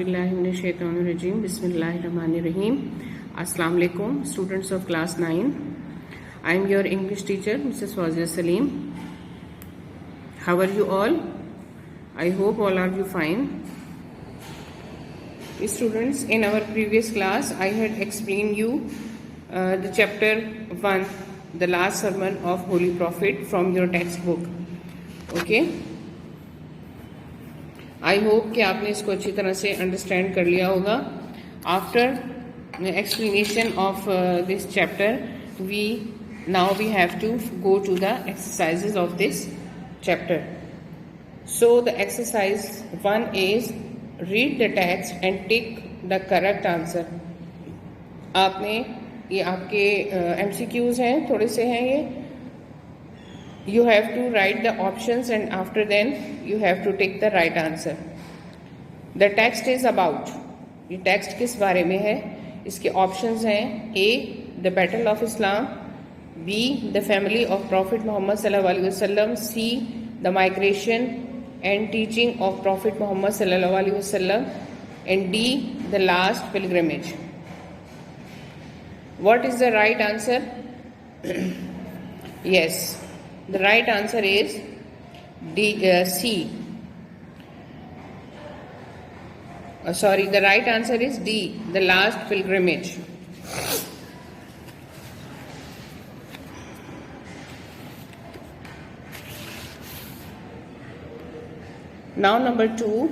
Auzubillahiminash-shaytanir-rajim. Bismillahir-rahmanir-rahim. Assalamu alaikum, students of class 9. I am your English teacher, Mrs. Fawzia Salim. How are you all? I hope all are you fine. Students, in our previous class, I had explained you the chapter 1, the last sermon of Holy Prophet from your textbook. Okay? I hope कि आपने इसको अच्छी तरह से understand कर लिया होगा. After explanation of this chapter we have to go to the exercises of this chapter. So the exercise 1 is read the text and tick the correct answer. आपने ये आपके MCQs हैं, थोड़े से हैं ये. You have to write the options and after then you have to take the right answer. The text is about. ये text किस बारे में है? इसके options हैं A. The Battle of Islam. B. The family of Prophet Muhammad sallallahu alaihi wasallam. C. The migration and teaching of Prophet Muhammad sallallahu alaihi wasallam. And D. The last pilgrimage. What is the right answer? Yes. The right answer is C. The right answer is D, the last pilgrimage. Now number 2.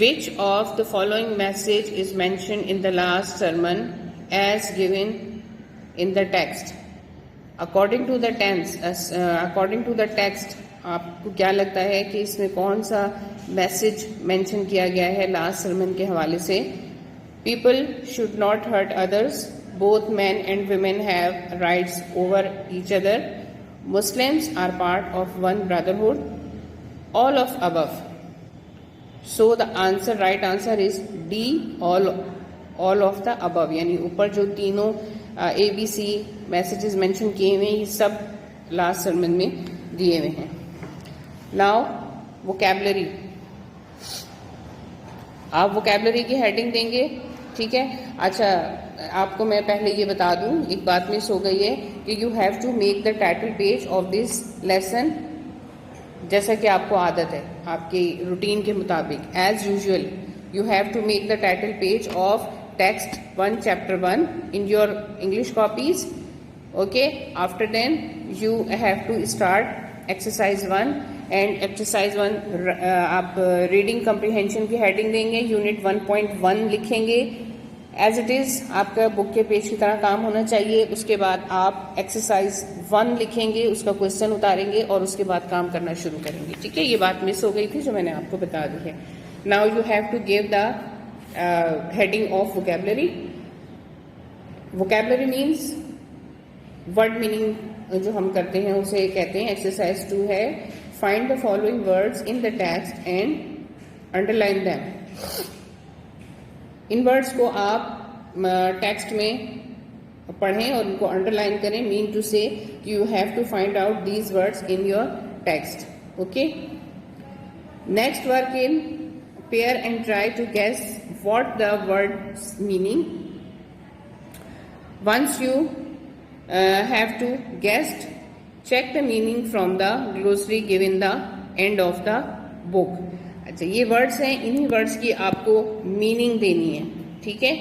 Which of the following message is mentioned in the last sermon as given in the text? According to the text आपको क्या लगता है कि इसमें कौन सा message mention किया गया है लास्ट सरमन के हवाले से? People should not hurt others, both man and women have rights over each other, Muslims are part of one brotherhood, all of above. So the answer, right answer is D, all of the above. यानी ऊपर जो तीनों ABC messages mention किए हुए हैं ये सब last sermon में दिए हुए हैं. Now vocabulary. आप वोकैबुलरी की हेडिंग देंगे, ठीक है? अच्छा, आपको मैं पहले ये बता दूं, एक बात मिस हो गई है कि you have to make the title page of this lesson जैसा कि आपको आदत है आपके रूटीन के मुताबिक. As usual you have to make the title page of text 1 chapter 1 in your English copies. Okay, after then you have to start exercise 1 and exercise 1 आप reading comprehension की heading देंगे, unit 1.1 लिखेंगे as it is. आपका book के page की तरह काम होना चाहिए. उसके बाद आप exercise 1 लिखेंगे, उसका क्वेश्चन उतारेंगे और उसके बाद काम करना शुरू करेंगे. ठीक है, ये बात मिस हो गई थी जो मैंने आपको बता दी है. Now you have to give the heading of vocabulary. Vocabulary means word meaning. जो हम करते हैं उसे कहते हैं एक्सरसाइज 2 है. Find the following words in the text and underline them. इन वर्ड्स को आप टेक्स्ट में पढ़ें और उनको अंडरलाइन करें. Mean to say you have to find out these words in your text. Okay, next work in pair and try to guess what the word's meaning. Once you have to guess, check the meaning from the glossary given the end of the book. अच्छा, ये words हैं, इन्हीं words की आपको meaning देनी है. ठीक है,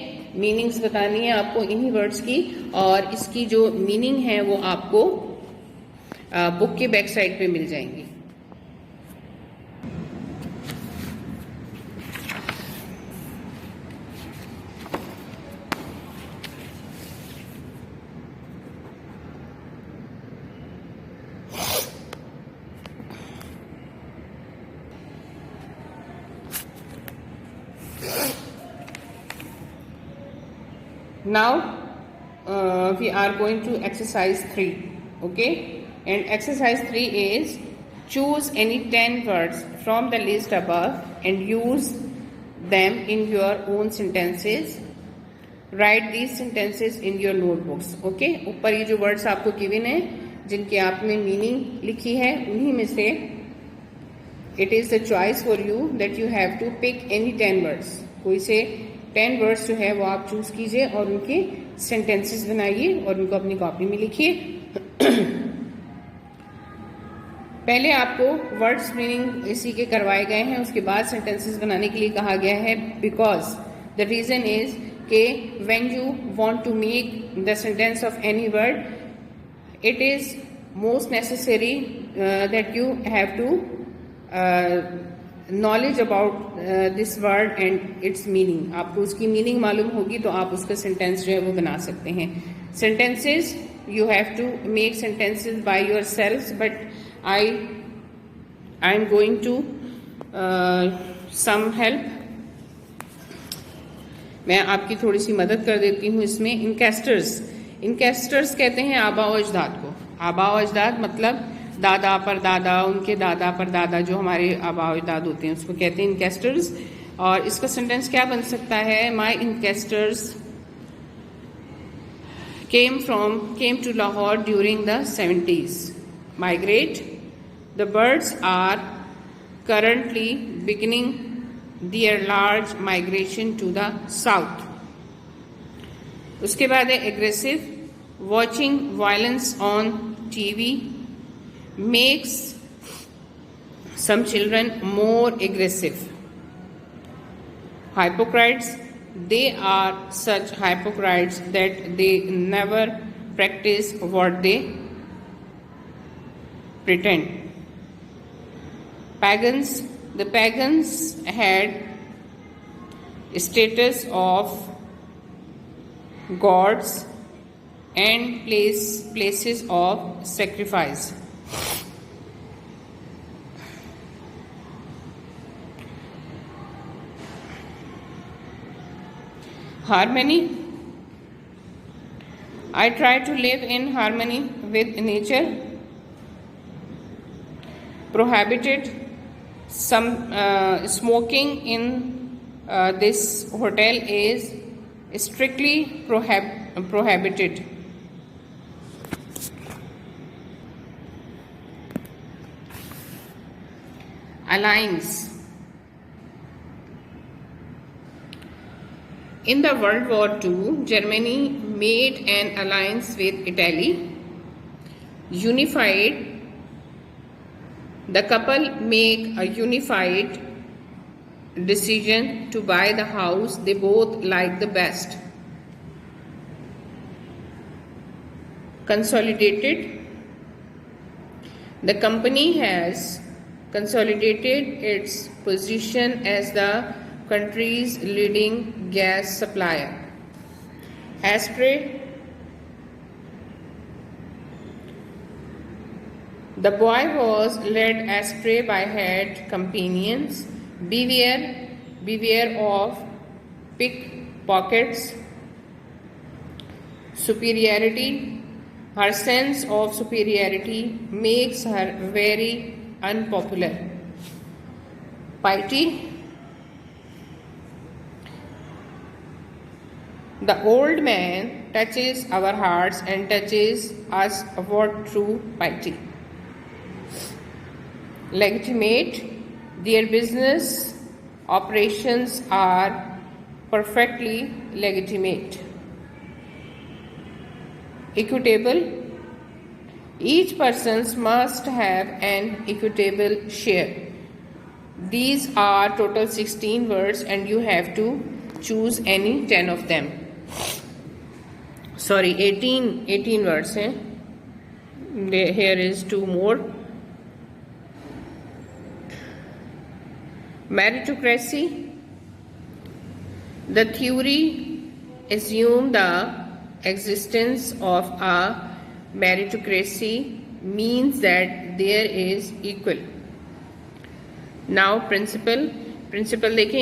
मीनिंग्स बतानी है आपको इन्हीं वर्ड्स की, और इसकी जो मीनिंग है वो आपको बुक के बैक साइड पे मिल जाएंगी. Now we are going to exercise 3. Okay, and exercise 3 is choose any 10 words from the list above and use them in your own sentences. Write these sentences in your notebooks. Okay, ऊपर ये जो words आपको given है जिनकी आपने meaning लिखी है उन्हीं में से it is the choice for you that you have to pick any 10 words. कोई से 10 वर्ड्स जो है वो आप चूज कीजिए और उनके सेंटेंसेस बनाइए और उनको अपनी कॉपी में लिखिए। पहले आपको वर्ड्स मीनिंग इसी के करवाए गए हैं, उसके बाद सेंटेंसेस बनाने के लिए कहा गया है, बिकॉज द रीज़न इज कि when you want to make the sentence of any word, it is most necessary that you have to knowledge about this word and its meaning। आपको उसकी मीनिंग मालूम होगी तो आप उसका सेंटेंस जो है वो बना सकते हैं। Sentences you have to make sentences by yourselves, but I am going to some help। मैं आपकी थोड़ी सी मदद कर देती हूँ इसमें। इनकेस्टर्स कहते हैं आबा व अजदाद को। आबा व अजदाद मतलब दादा परदादा, उनके दादा परदादा जो हमारे आबा व अजदाद होते हैं उसको कहते हैं इनकेस्टर्स। और इसका सेंटेंस क्या बन सकता है? माई इनकेस्टर्स came to Lahore during the 70s. Migrate. The birds are currently beginning their large migration to the south. उसके बाद है aggressive. Watching violence on TV makes some children more aggressive. Hypocrites. They are such hypocrites that they never practice what they pretend. Pagans. The pagans had status of gods and places of sacrifice. Harmony. I try to live in harmony with nature. Prohibited. Some smoking in this hotel is strictly prohibited. Alliance. In the World War II, Germany made an alliance with Italy. Unified. The couple make a unified decision to buy the house they both like the best. Consolidated. The company has consolidated its position as the country's leading gas supplier. Astray. The boy was led astray by had companions. Beware of pickpockets. Superiority. Her sense of superiority makes her very unpopular. Piety. The old man touches our hearts and touches us what true piety. Legitimate. Their business operations are perfectly legitimate. Equitable. Each person must have an equitable share. These are total 16 words and you have to choose any 10 of them. Sorry, 18 words हैं. Here is 2 more. Meritocracy. The theory assumes the existence of a meritocracy means that there is equal. Now principle. Principle देखें,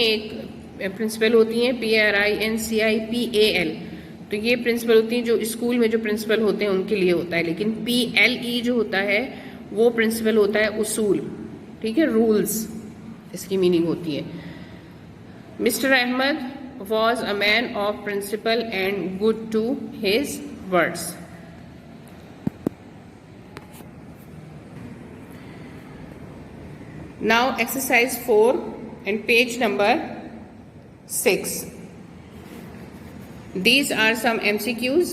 एक principal होती हैं PRINCIPAL, तो ये principal होती हैं जो स्कूल में जो प्रिंसिपल होते हैं उनके लिए होता है, लेकिन PLE जो होता है वो प्रिंसिपल होता है उसूल, ठीक है, रूल्स इसकी मीनिंग होती है। Mister Ahmed was a man of principle and good to his words. Now exercise 4 and page number 6. These are some MCQs.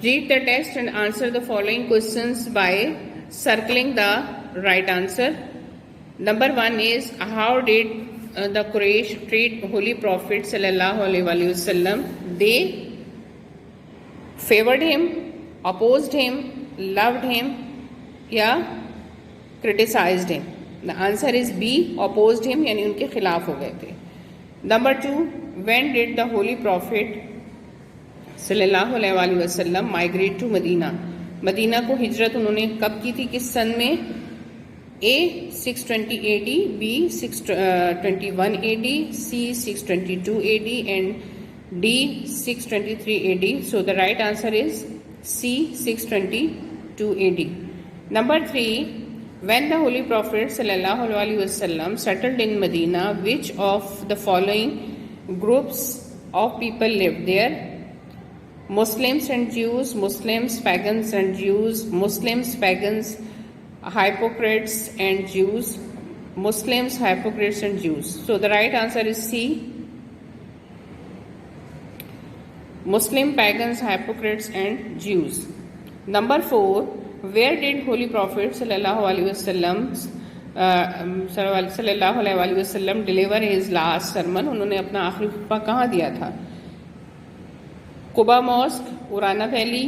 Read the text and answer the following questions by circling the right answer. Number 1 is, how did the Quraysh treat Holy Prophet sallallahu alaihi wasallam? They favored him, opposed him, loved him, या criticized him? The answer is B, opposed him, यानी उनके खिलाफ हो गए थे. Number 2, when did the Holy Prophet सल्लल्लाहु अलैहि वसल्लम माइग्रेट टू मदीना? मदीना को हिजरत उन्होंने कब की थी, किस सन में? A 620 AD, B 621 AD, C 622 AD and D 623 AD. So the right answer is C 622 AD. Number 3, when the Holy Prophet sallallahu alaihi wasallam settled in Medina, which of the following groups of people lived there? Muslims and Jews, Muslims, pagans and Jews, Muslims, pagans, hypocrites and Jews, Muslims, hypocrites and Jews. So the right answer is C, Muslim, pagans, hypocrites and Jews. Number 4, where did Holy Prophet sallallahu alaihi wasallam deliver his last sermon? उन्होंने अपना आखिरी खुतबा कहाँ दिया था? Quba mask, उराना valley,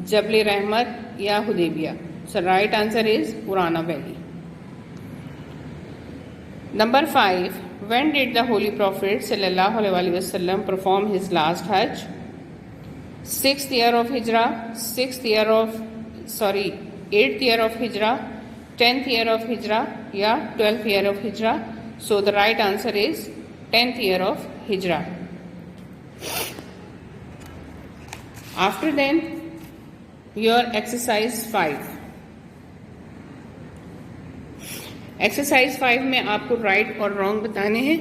जबल रहमत या Hudaibiya? So right answer is Urana Valley. Number 5, when did the Holy Prophet sallallahu alaihi wasallam perform his last Hajj? 8th year of Hijrah, 8th year of Hijrah, 10th year of Hijrah या 12th year of Hijrah? So the right answer is 10th year of Hijrah. After then, your exercise 5. Exercise 5 में आपको right और wrong बताने हैं.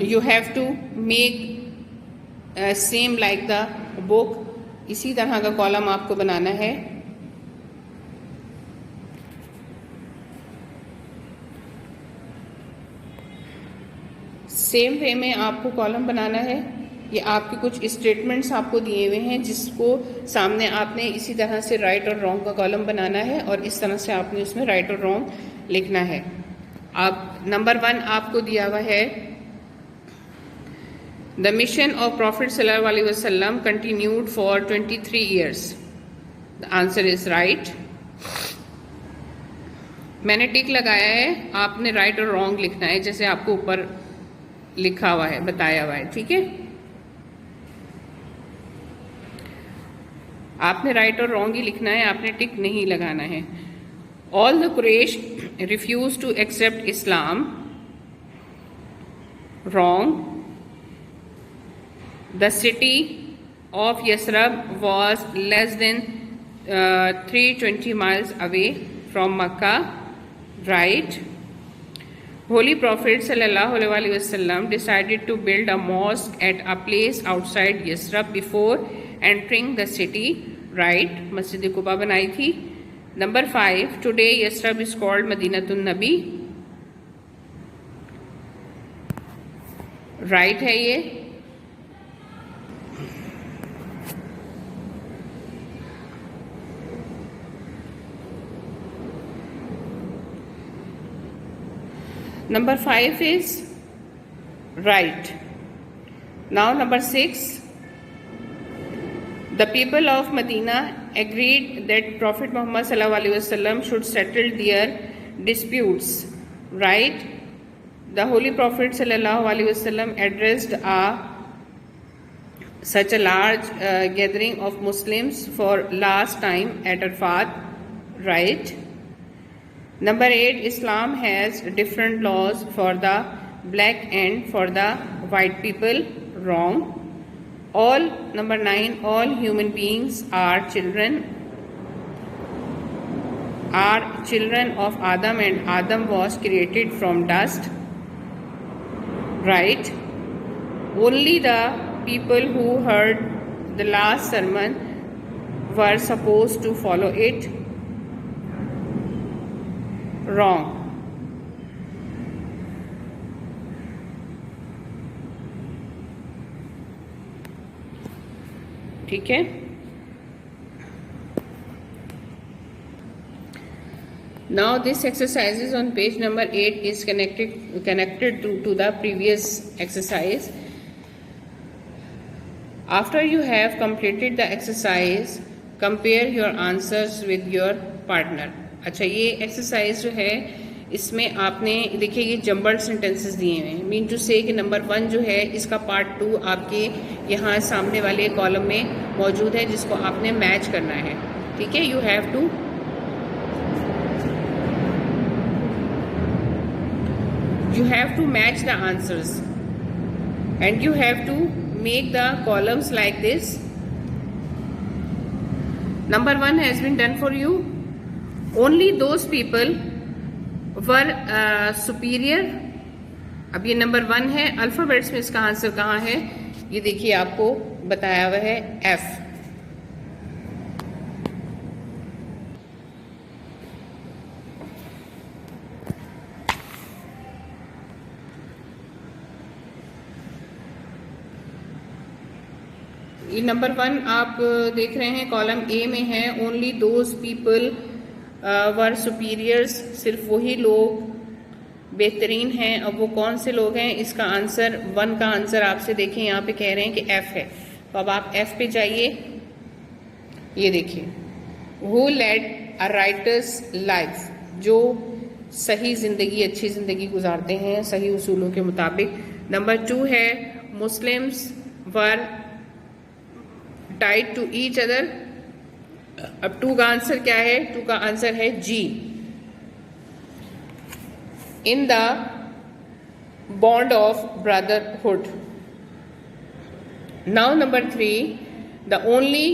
You have to make same like the book. इसी तरह का column आपको बनाना है. सेम वे में आपको कॉलम बनाना है. ये आपके कुछ स्टेटमेंट्स आपको दिए हुए हैं जिसको सामने आपने इसी तरह से राइट और रॉन्ग का कॉलम बनाना है और इस तरह से आपने उसमें राइट और रॉन्ग लिखना है. आप नंबर 1 आपको दिया हुआ है, द मिशन ऑफ प्रॉफिट सल्लल्लाहु अलैहि वसल्लम continued for 23 years. The answer is right. मैंने टिक लगाया है, आपने राइट और रॉन्ग लिखना है जैसे आपको ऊपर लिखा हुआ है, बताया हुआ है. ठीक है, आपने राइट और रॉन्ग ही लिखना है, आपने टिक नहीं लगाना है. All the Quraysh refused to accept Islam. Wrong. The city of Yasrib was less than 320 miles away from Makkah. Right. Holy Prophet sallallahu alaihi wasallam decided to build a mosque at a place outside Yasrib before entering the city. Right. मस्जिद कुबा बनाई थी. Number 5, today Yasrib is called Madinatun Nabi. Right है ये. Number 5 is right. Now number 6, the people of Medina agreed that Prophet Muhammad sallallahu alaihi wasallam should settle their disputes. Right. The Holy Prophet sallallahu alaihi wasallam addressed such a large gathering of Muslims for last time at Arafat. Right. Number 8, Islam has different laws for the black and for the white people. Wrong. All, number 9, all human beings are children of Adam and Adam was created from dust. Right. Only the people who heard the last sermon were supposed to follow it. wrong. ठीक है. Now this exercise is on page number 8 is connected to the previous exercise. After you have completed the exercise, compare your answers with your partner. अच्छा, ये exercise जो है इसमें आपने देखिए ये जम्बल्ड सेंटेंसेस दिए हुए हैं. मीन टू से कि नंबर 1 जो है इसका पार्ट 2 आपके यहाँ सामने वाले कॉलम में मौजूद है जिसको आपने मैच करना है. ठीक है, you have to match the answers and you have to make the columns like this. Number 1 has been done for you. Only those people were superior. अब ये नंबर 1 है. अल्फाबेट्स में इसका आंसर कहाँ है ये देखिए, आपको बताया हुआ है F. ये नंबर 1 आप देख रहे हैं कॉलम ए में है. Only those people were superiors, सिर्फ वही लोग बेहतरीन हैं. अब वो कौन से लोग हैं, इसका आंसर 1 का आंसर आपसे देखें यहाँ पे कह रहे हैं कि F है. तो अब आप F पे जाइए. ये देखिए, who led a writer's life, जो सही जिंदगी, अच्छी जिंदगी गुजारते हैं सही उसूलों के मुताबिक. नंबर 2 है Muslims were tied to each other. अब 2 का आंसर क्या है, 2 का आंसर है G, in the bond of brotherhood. Now number 3, the only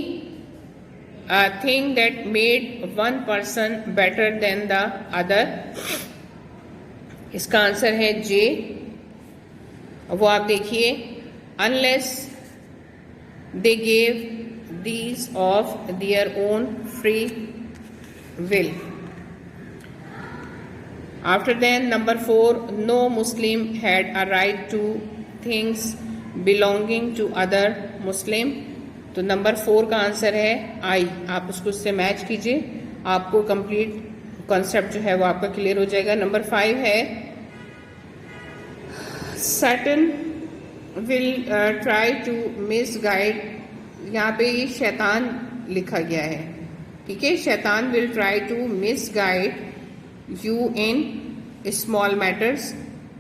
thing that made one person better than the other, इसका आंसर है J. वो आप देखिए, unless they gave these of their own free will. After then, number 4, no Muslim had a right to things belonging to other Muslim. तो number 4 का answer है I. आप उसको उससे मैच कीजिए, आपको कंप्लीट कॉन्सेप्ट जो है वो आपका क्लियर हो जाएगा. नंबर 5 है Satan will try to misguide. यहाँ पे ये शैतान लिखा गया है. ठीक है, शैतान will try to misguide you in small matters.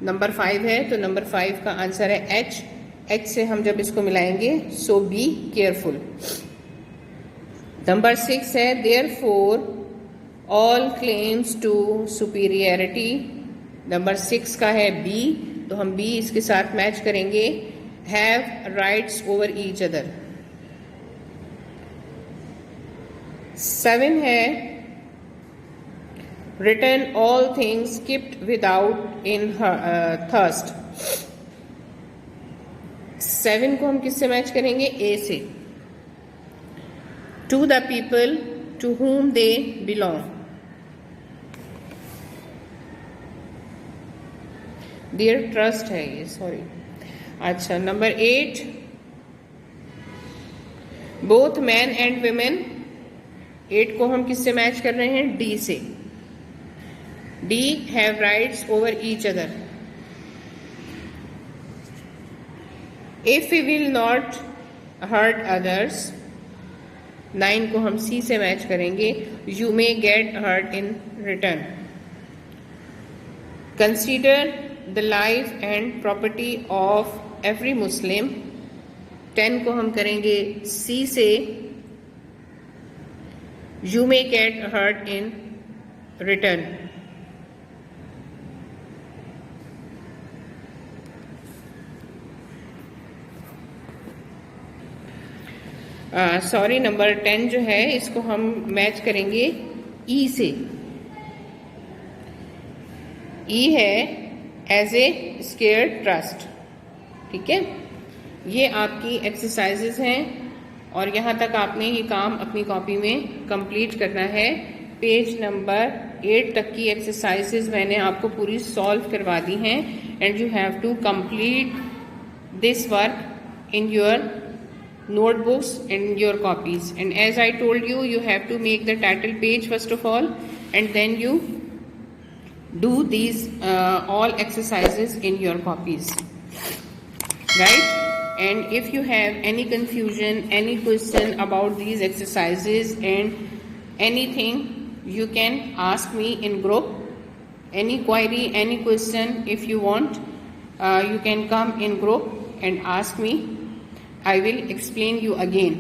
Number 5 है, तो नंबर 5 का आंसर है H. H से हम जब इसको मिलाएंगे, so be careful. नंबर 6 है therefore all claims to superiority. Number 6 का है B, तो हम B इसके साथ मैच करेंगे. have rights over each other. 7 है written all things kept without in thirst. 7 को हम किससे मैच करेंगे, A से. to the people to whom they belong. Their trust है ये, सॉरी. अच्छा, number 8, both man and women. 8 को हम किससे मैच कर रहे हैं, डी से. D have rights over each other. If we will not hurt others. 9 को हम सी से मैच करेंगे. You may get hurt in return. Consider the life and property of every Muslim. 10 को हम करेंगे सी से. You may get hurt in return. Sorry, number 10 जो है इसको हम मैच करेंगे ई से. ई है एज ए स्केयर्ड ट्रस्ट. ठीक है, ये आपकी एक्सरसाइजेस हैं और यहाँ तक आपने ये काम अपनी कॉपी में कंप्लीट करना है. पेज नंबर 8 तक की एक्सरसाइजेज मैंने आपको पूरी सॉल्व करवा दी हैं and you have to complete this work in your notebooks and your copies. And as I told you, you have to make the title page first of all, and then you do these all exercises in your copies, right? And if you have any confusion, any question about these exercises and anything, you can ask me in group. Any query, any question, if you want, you can come in group and ask me. I will explain you again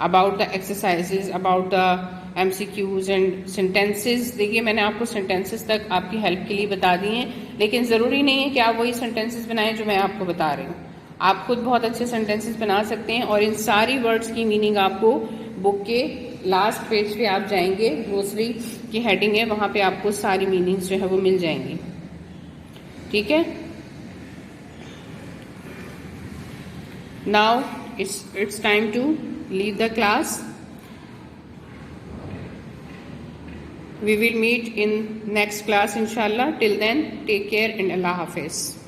about the exercises, about the MCQs and sentences. देखिए मैंने आपको sentences तक आपकी help के लिए बता दिए हैं, लेकिन ज़रूरी नहीं है कि आप वही sentences बनाएं जो मैं आपको बता रही हूँ. आप खुद बहुत अच्छे sentences बना सकते हैं और इन सारी वर्ड्स की मीनिंग आपको बुक के लास्ट पेज पे आप जाएंगे, ग्लोसरी की हेडिंग है, वहाँ पे आपको सारी मीनिंग्स जो है वो मिल जाएंगी. ठीक है. Now it's time to leave the class. We will meet in next class inshallah. Till then, take care and Allah Hafiz.